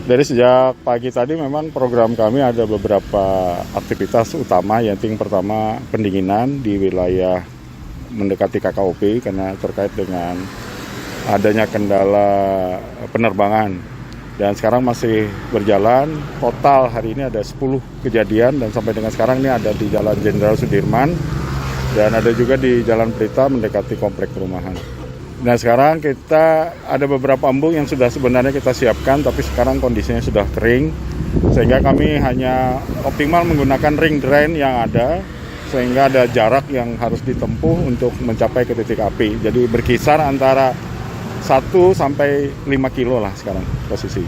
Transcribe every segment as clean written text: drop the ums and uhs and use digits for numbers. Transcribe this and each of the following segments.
Dari sejak pagi tadi memang program kami ada beberapa aktivitas utama. Yang pertama pendinginan di wilayah mendekati KKOP karena terkait dengan adanya kendala penerbangan. Dan sekarang masih berjalan, total hari ini ada 10 kejadian dan sampai dengan sekarang ini ada di Jalan Jenderal Sudirman dan ada juga di Jalan Pelita mendekati komplek perumahan. Nah sekarang kita ada beberapa embung yang sudah sebenarnya kita siapkan tapi sekarang kondisinya sudah kering sehingga kami hanya optimal menggunakan ring drain yang ada sehingga ada jarak yang harus ditempuh untuk mencapai ke titik api. Jadi berkisar antara 1 sampai 5 kilo lah sekarang posisi.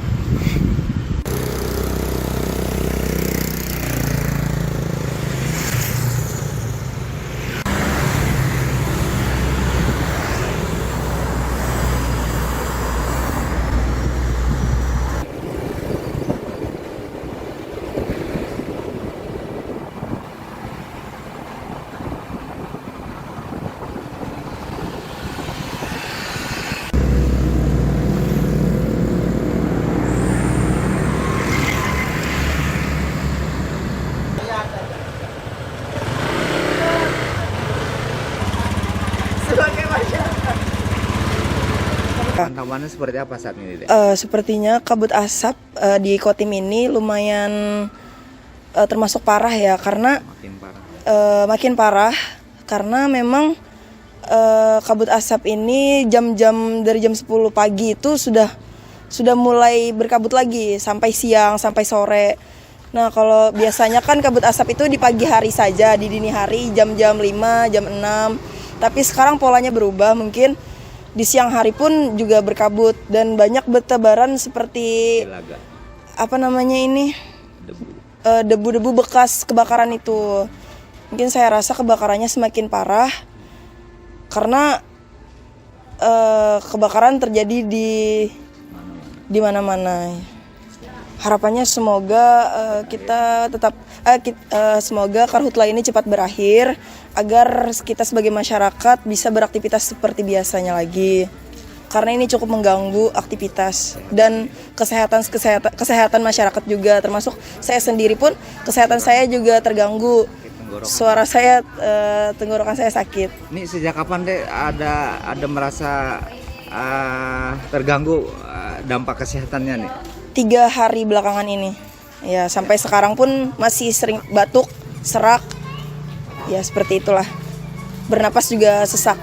Pantauannya seperti apa saat ini, Dek? Sepertinya kabut asap di Kotim ini lumayan termasuk parah ya karena makin parah karena memang kabut asap ini jam-jam dari jam 10 pagi itu sudah mulai berkabut lagi sampai siang sampai sore. Nah, kalau biasanya kan kabut asap itu di pagi hari saja, di dini hari jam-jam 5, jam 6. Tapi sekarang polanya berubah, mungkin di siang hari pun juga berkabut dan banyak bertebaran seperti debu-debu bekas kebakaran itu. Mungkin saya rasa kebakarannya semakin parah karena kebakaran terjadi di mana-mana. Harapannya semoga semoga karhutla ini cepat berakhir agar kita sebagai masyarakat bisa beraktivitas seperti biasanya lagi. Karena ini cukup mengganggu aktivitas dan kesehatan masyarakat juga, termasuk saya sendiri pun kesehatan saya juga terganggu. Suara saya, tenggorokan saya sakit. Ini sejak kapan, Dek, ada merasa terganggu dampak kesehatannya nih? 3 hari belakangan ini. Ya, sampai sekarang pun masih sering batuk, serak. Ya, seperti itulah. Bernapas juga sesak.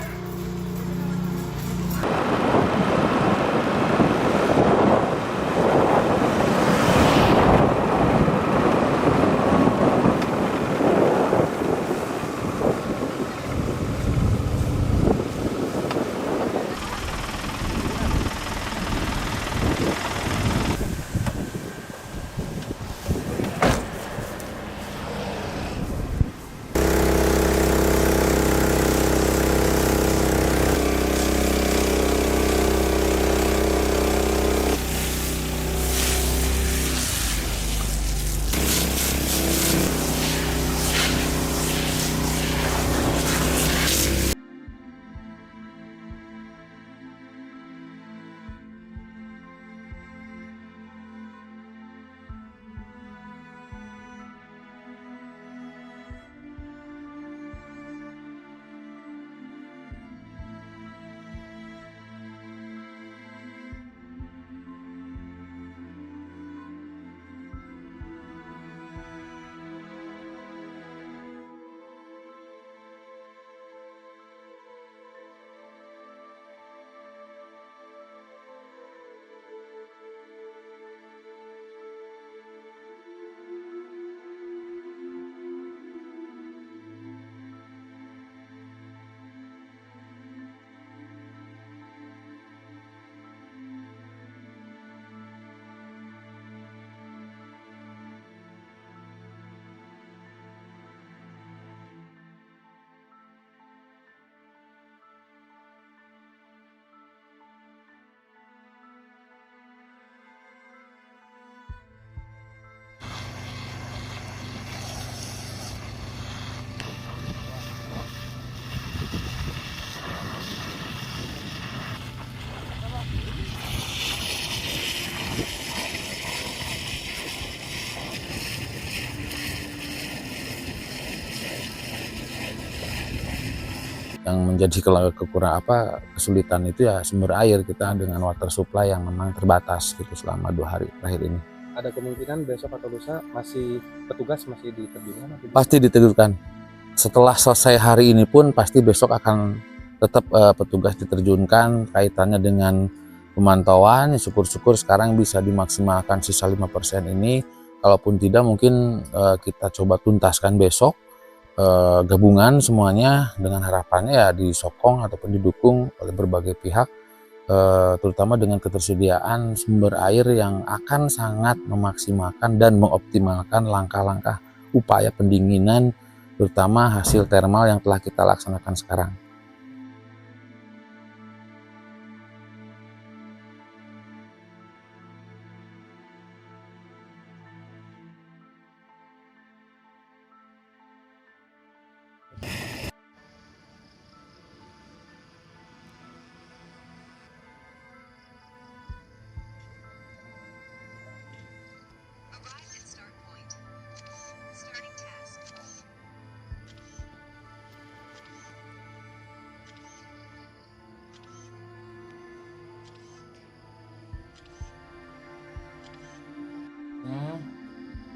yang menjadi kesulitan itu ya sumber air kita dengan water supply yang memang terbatas gitu selama 2 hari terakhir ini. Ada kemungkinan besok atau lusa petugas masih diterjunkan? Pasti diterjunkan. Setelah selesai hari ini pun pasti besok akan tetap petugas diterjunkan kaitannya dengan pemantauan. Syukur-syukur sekarang bisa dimaksimalkan sisa 5% ini. Kalaupun tidak mungkin kita coba tuntaskan besok. Gabungan semuanya dengan harapannya ya disokong ataupun didukung oleh berbagai pihak, terutama dengan ketersediaan sumber air yang akan sangat memaksimalkan dan mengoptimalkan langkah-langkah upaya pendinginan, terutama hasil thermal yang telah kita laksanakan sekarang.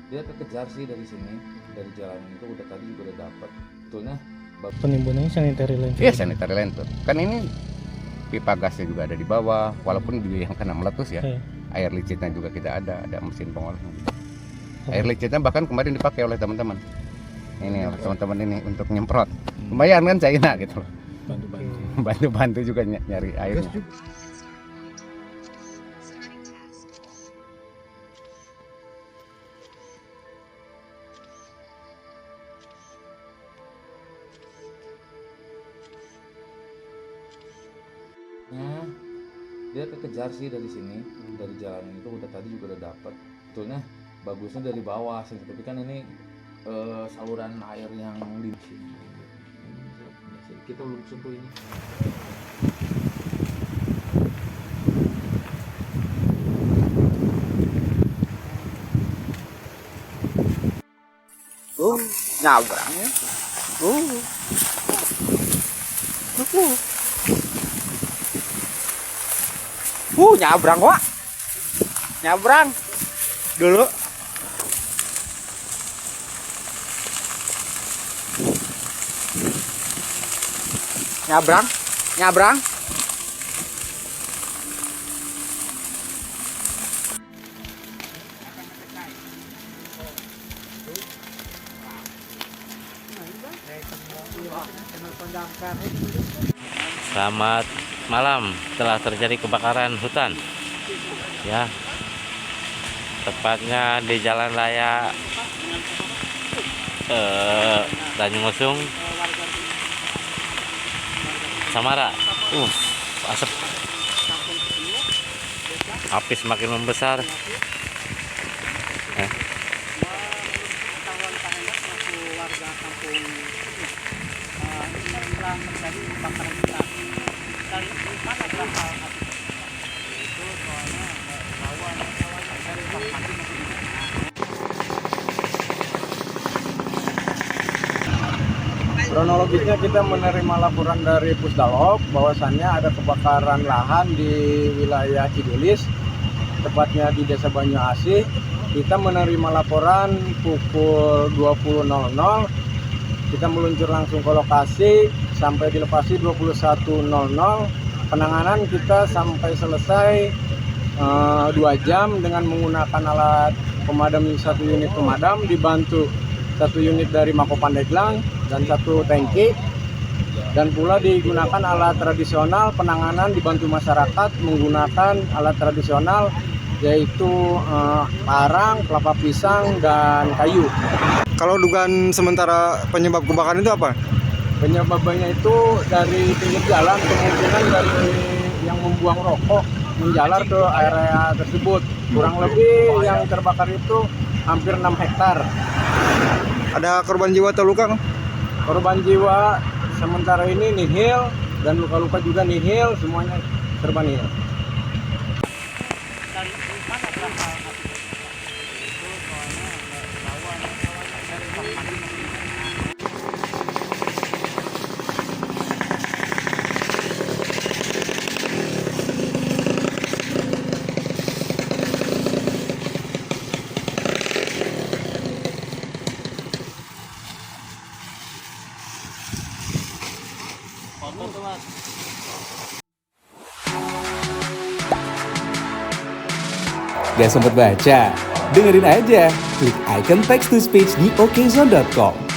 Dia kekejar sih dari sini, dari jalan itu udah tadi juga udah dapat. Betulnya Penimbunannya sanitary line. iya sanitary line tuh. Kan ini pipa gasnya juga ada di bawah, walaupun dia yang kena meletus ya. Air licitnya juga kita ada mesin pengolahan. Air licitnya bahkan kemarin dipakai oleh teman-teman. Ini oleh teman-teman ini untuk nyemprot. Lumayan kan China gitu loh. Bantu-bantu juga nyari airnya. Dia kekejar sih dari sini, dari jalan itu udah tadi juga udah dapat. Betulnya bagusnya dari bawah sih, tapi kan ini saluran air yang di sini. Kita belum sentuh ini. Nyabrang ya. Nyabrang Wak. Nyabrang dulu. Nyabrang. Selamat malam. Telah terjadi kebakaran hutan ya, tepatnya di Jalan Raya Tanjung Lesung, Samara. Asap api semakin membesar. Kronologisnya kita menerima laporan dari Pusdalop bahwasannya ada kebakaran lahan di wilayah Cidulis, tepatnya di Desa Banyu Asih. Kita menerima laporan pukul 20.00. Kita meluncur langsung ke lokasi sampai di lokasi 21.00. Penanganan kita sampai selesai 2 jam dengan menggunakan alat pemadam 1 unit pemadam dibantu 1 unit dari Mako Pandeglang dan 1 tangki, dan pula digunakan alat tradisional penanganan dibantu masyarakat menggunakan alat tradisional yaitu parang, kelapa pisang, dan kayu. Kalau dugaan sementara penyebab kebakaran itu apa? Penyebabnya itu dari pinggir jalan, kemungkinan dari yang membuang rokok menjalar ke area tersebut. Kurang lebih yang terbakar itu hampir 6 hektar. Ada korban jiwa atau luka? Korban jiwa sementara ini nihil dan luka-luka juga nihil, semuanya serba nihil. Gak sempet baca? Dengerin aja, klik icon text to speech di okezone.com.